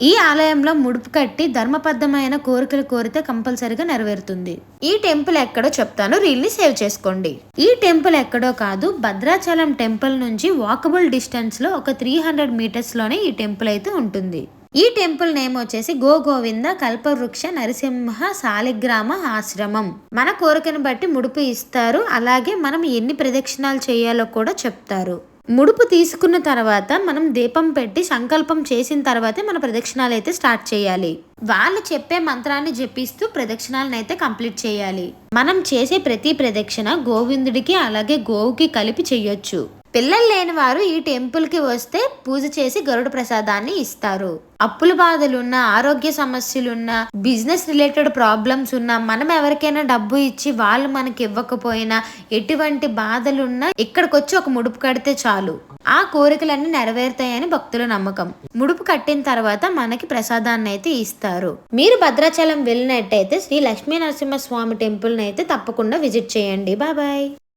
ఈ ఆలయంలో ముడుపు కట్టి ధర్మబద్ధమైన కోరికలు కోరితే కంపల్సరిగా నెరవేరుతుంది. ఈ టెంపుల్ ఎక్కడో చెప్తాను, రీల్ ని సేవ్ చేసుకోండి. ఈ టెంపుల్ ఎక్కడో కాదు, భద్రాచలం టెంపుల్ నుంచి వాకబుల్ డిస్టెన్స్ లో ఒక 300 మీటర్స్ లోనే ఈ టెంపుల్ అయితే ఉంటుంది. ఈ టెంపుల్ నేమ్ వచ్చేసి గోవింద కల్పవృక్ష నరసింహ శాలిగ్రామ ఆశ్రమం. మన కోరికను బట్టి ముడుపు ఇస్తారు, అలాగే మనం ఎన్ని ప్రదక్షిణాలు చేయాలో కూడా చెప్తారు. ముడుపు తీసుకున్న తర్వాత మనం దీపం పెట్టి సంకల్పం చేసిన తర్వాతే మన ప్రదక్షిణాలు అయితే స్టార్ట్ చేయాలి. వాళ్ళు చెప్పే మంత్రాన్ని జపిస్తూ ప్రదక్షిణాలను అయితే కంప్లీట్ చేయాలి. మనం చేసే ప్రతి ప్రదక్షిణ గోవిందుడికి అలాగే గోవుకి కలిపి చెయ్యొచ్చు. పిల్లలు లేని వారు ఈ టెంపుల్ కి వస్తే పూజ చేసి గరుడ ప్రసాదాన్ని ఇస్తారు. అప్పుల బాధలున్నా, ఆరోగ్య సమస్యలున్నా, బిజినెస్ రిలేటెడ్ ప్రాబ్లమ్స్ ఉన్నా, మనం ఎవరికైనా డబ్బు ఇచ్చి వాళ్ళు మనకి ఇవ్వకపోయినా, ఎటువంటి బాధలున్నా ఇక్కడికి వచ్చి ఒక ముడుపు కడితే చాలు, ఆ కోరికలన్నీ నెరవేరుతాయని భక్తుల నమ్మకం. ముడుపు కట్టిన తర్వాత మనకి ప్రసాదాన్ని అయితే ఇస్తారు. మీరు భద్రాచలం వెళ్ళినట్టయితే శ్రీ లక్ష్మీ నరసింహ స్వామి టెంపుల్ ని అయితే తప్పకుండా విజిట్ చేయండి. బాయ్.